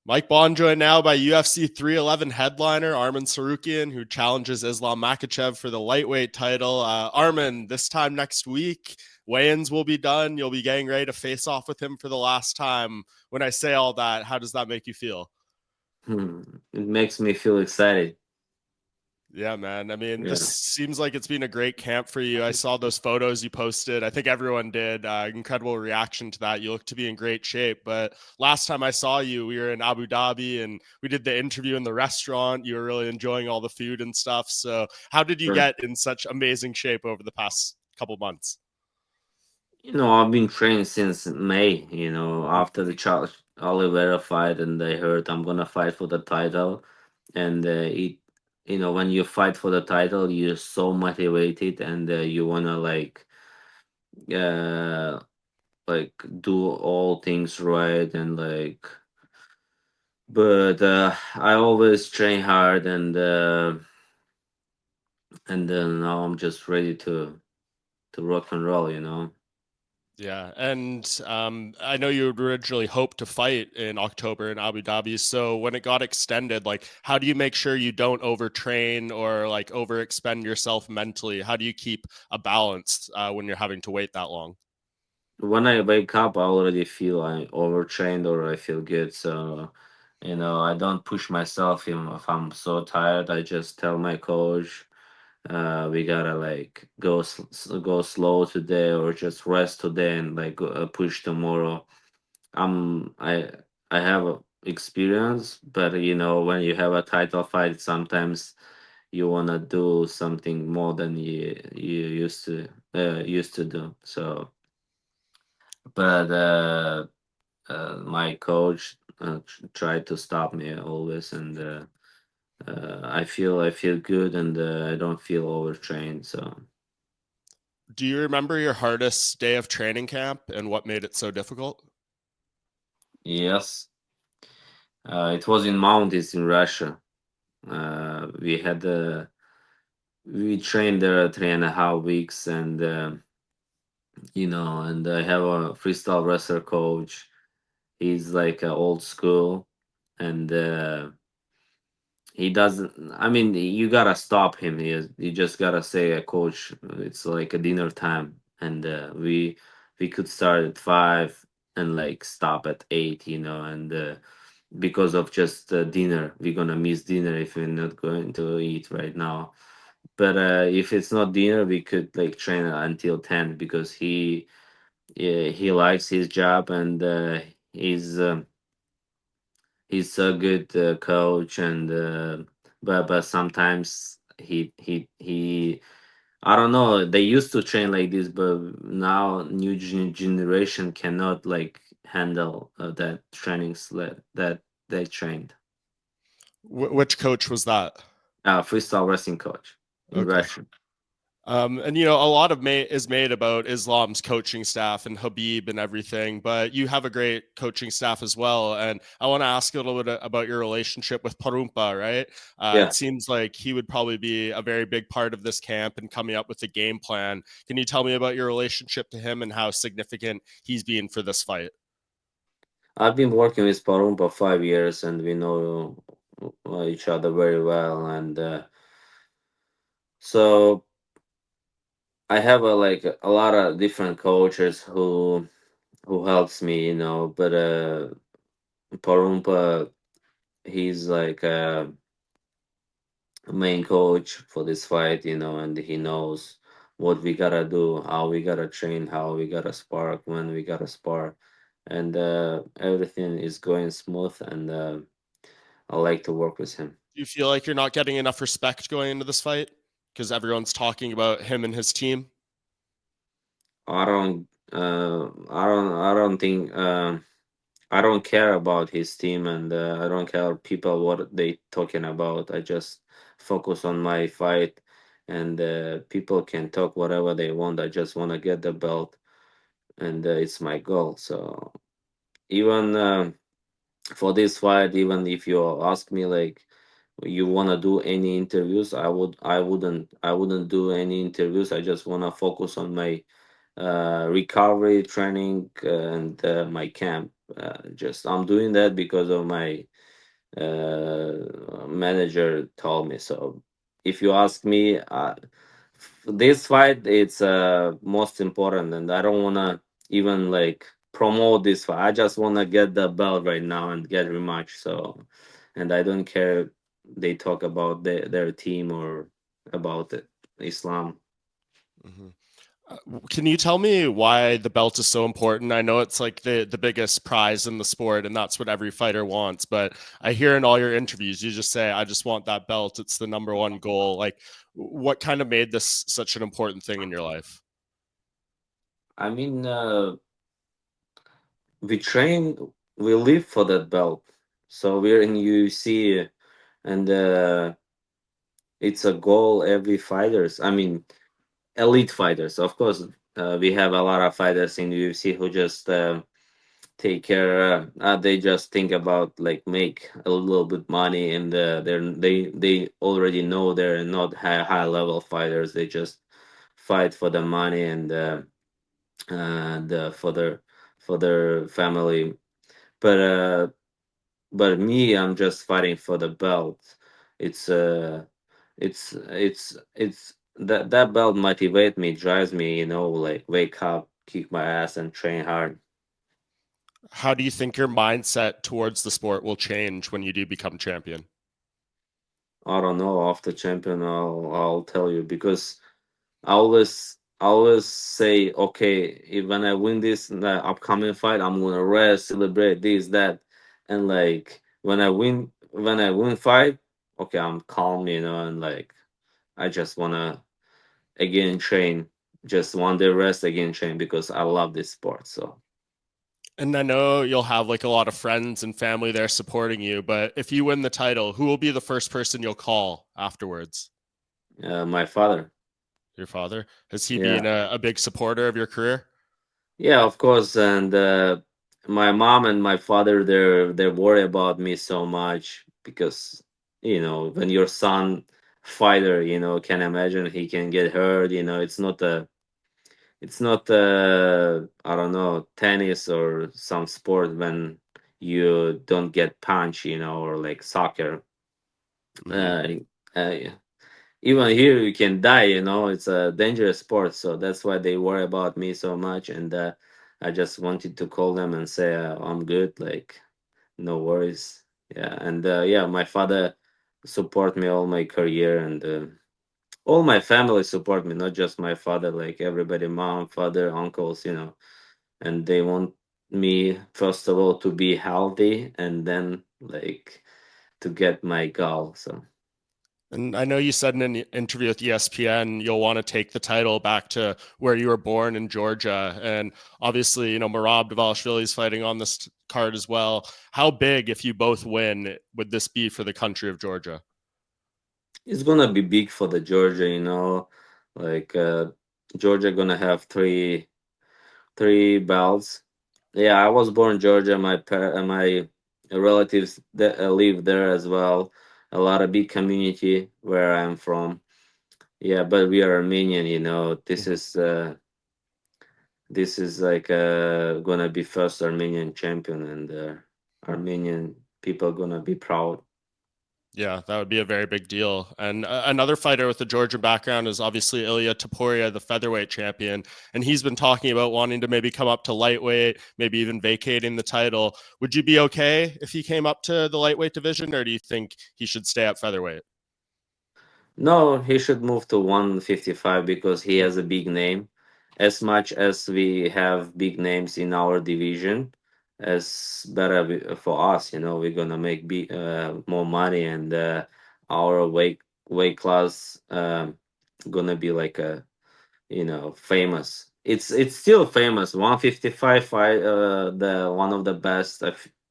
Mike Bohn joined now by UFC 311 headliner Arman Tsarukyan, who challenges Islam Makhachev for the lightweight title. Arman, this time next week, weigh-ins will be done. You'll be getting ready to face off with him for the last time. When I say all that, how does that make you feel? It makes me feel excited. Yeah, man. I mean, this Yeah. seems like it's been a great camp for you. I saw those photos you posted. I think everyone did. Incredible reaction to that. You look to be in great shape. But last time I saw you, we were in Abu Dhabi and we did the interview in the restaurant. You were really enjoying all the food and stuff. So, how did you Sure. get in such amazing shape over the past couple months? I've been training since May, after the Charles Oliveira fight, and I heard I'm gonna fight for the title. And when you fight for the title, you're so motivated, and you wanna uh, like do all things right, and but I always train hard, and then now I'm just ready to rock and roll. Yeah, and I know you had originally hoped to fight in October in Abu Dhabi. So when it got extended, like, how do you make sure you don't overtrain or like overexpend yourself mentally? How do you keep a balance when you're having to wait that long? When I wake up, I already feel I overtrained or I feel good. So, I don't push myself. If I'm so tired, I just tell my coach, we gotta go slow today or just rest today and push tomorrow. Um, I I have experience, but when you have a title fight, sometimes you wanna do something more than you used to do. So, but my coach tried to stop me always, and I feel good, and I don't feel overtrained. So Do you remember your hardest day of training camp and what made it so difficult? yes, it was in mountains in Russia. We trained there 3.5 weeks, and I have a freestyle wrestler coach. He's like old school, and he doesn't. I mean, you gotta stop him. You just gotta say, coach, it's like a dinner time, and we could start at 5 and stop at 8, and because of just dinner, we're gonna miss dinner if we're not going to eat right now. But if it's not dinner, we could train until 10 because he likes his job, and he's. He's a good coach, and but sometimes he I don't know, they used to train like this, but now new generation cannot handle that training that they trained. Which coach was that? Freestyle wrestling coach in Okay. Russia. And a lot of is made about Islam's coaching staff and Habib and everything, but you have a great coaching staff as well. And I want to ask you a little bit about your relationship with Parumpa, right? It Yeah, seems like he would probably be a very big part of this camp and coming up with the game plan. Can you tell me about your relationship to him and how significant he's been for this fight? I've been working with Parun for 5 years, and we know each other very well, and so I have a lot of different coaches who helps me, but Parumpa, he's like a main coach for this fight, and he knows what we gotta do, how we gotta train, how we gotta spar, when we gotta spar, and everything is going smooth, and I like to work with him. Do you feel like you're not getting enough respect going into this fight? Because everyone's talking about him and his team. I don't think. I don't care about his team, and I don't care people what they talking about. I just focus on my fight, and people can talk whatever they want. I just want to get the belt, and it's my goal. So even for this fight, even if you ask me you want to do any interviews, I wouldn't do any interviews. I just want to focus on my recovery training and my camp. Just I'm doing that because of my manager told me so. If you ask me, this fight it's most important, and I don't wanna even like promote this fight. I just wanna get the belt right now and get rematch. So, and I don't care they talk about their team or about it, Islam. Mhm. Can you tell me why the belt is so important? I know it's like the biggest prize in the sport, and that's what every fighter wants. But I hear in all your interviews, you just say, "I just want that belt. It's the number one goal." Like, what kind of made this such an important thing in your life? I mean, we train, we live for that belt. So we're in UFC, and it's a goal every fighters. I mean, elite fighters. Of course, we have a lot of fighters in UFC who just take care. They just think about like make a little bit money, and they already know they're not high level fighters. They just fight for the money and for their family. But me, I'm just fighting for the belt. It's it's that belt motivate me, drives me, like wake up, kick my ass, and train hard. How do you think your mindset towards the sport will change when you do become champion? I don't know. After champion, I'll tell you because I always say, okay, if when I win this upcoming fight, I'm gonna rest, celebrate this, that, and like when I win fight, okay, I'm calm, and like I just wanna again train, just one day rest, again train because I love this sport. So And I know you'll have like a lot of friends and family there supporting you, but if you win the title, who will be the first person you'll call afterwards? my father, Your father? Has he been yeah, a big supporter of your career? yeah, of course, and my mom and my father, they're worried about me so much because when your son fighter, can imagine he can get hurt. It's not I don't know, tennis or some sport when you don't get punched, or like soccer. Hmm. Uh, uh, Even here you can die, it's a dangerous sport, so that's why they worry about me so much. And I just wanted to call them and say, I'm good, like no worries. Yeah, and yeah, my father support me all my career, and all my family support me, not just my father, like everybody, mom, father, uncles, and they want me first of all to be healthy, and then like to get my goal. So And I know you said in an interview with ESPN you'll want to take the title back to where you were born in Georgia. And obviously, Merab Dvalishvili is fighting on this card as well. How big, if you both win, would this be for the country of Georgia? it's gonna be big for the Georgia, like Georgia gonna have three belts. Yeah, I was born in Georgia. My relatives that live there as well. A lot of big community where I'm from. Yeah, but we are Armenian. This is like gonna be first Armenian champion, and Armenian people gonna be proud. Yeah, that would be a very big deal. And another fighter with a Georgian background is obviously Ilia Topuria, the featherweight champion. And he's been talking about wanting to maybe come up to lightweight, maybe even vacating the title. Would you be okay if he came up to the lightweight division, or do you think he should stay at featherweight? No, he should move to 155 because he has a big name. As much as we have big names in our division, as better for us, we're gonna make more money, and our weight class gonna be like a famous. It's still famous. 155 fight, the one of the best,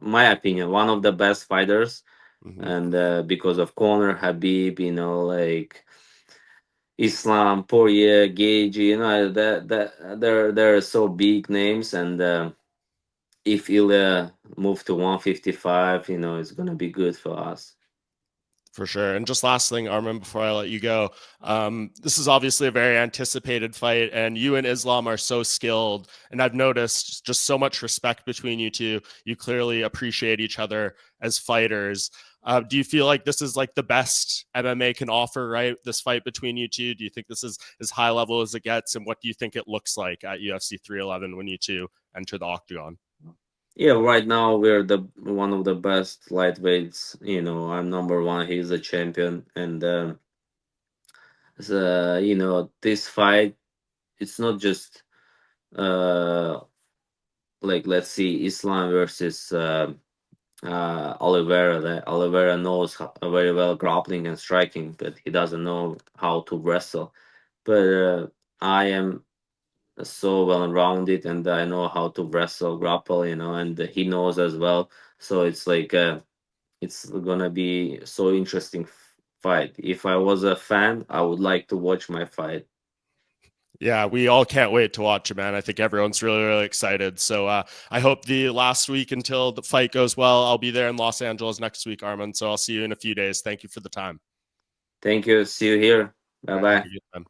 my opinion, one of the best fighters, Hmm. and because of Conor, Habib, like Islam, Poirier, Gage, that they're so big names, and if Ilya move to 155, it's gonna be good for us. For sure. And just last thing, Armin, before I let you go, this is obviously a very anticipated fight, and you and Islam are so skilled. And I've noticed just so much respect between you two. You clearly appreciate each other as fighters. Do you feel like this is like the best MMA can offer, right? This fight between you two? Do you think this is as high level as it gets? And what do you think it looks like at UFC 311 when you two enter the octagon? Yeah, right now we're the one of the best lightweights. I'm number one. He's a champion, and this fight, it's not just uh like, let's see, Islam versus Oliveira. That Oliveira knows very well grappling and striking, but he doesn't know how to wrestle. But I am so well rounded, and I know how to wrestle, grapple, and he knows as well. So it's like it's gonna be so interesting fight. If I was a fan, I would like to watch my fight. Yeah, we all can't wait to watch it, man. I think everyone's really, really excited. So I hope the last week until the fight goes well. I'll be there in Los Angeles next week, Arman. So I'll see you in a few days. Thank you for the time. Thank you. See you here. Bye All right, have bye. a good time.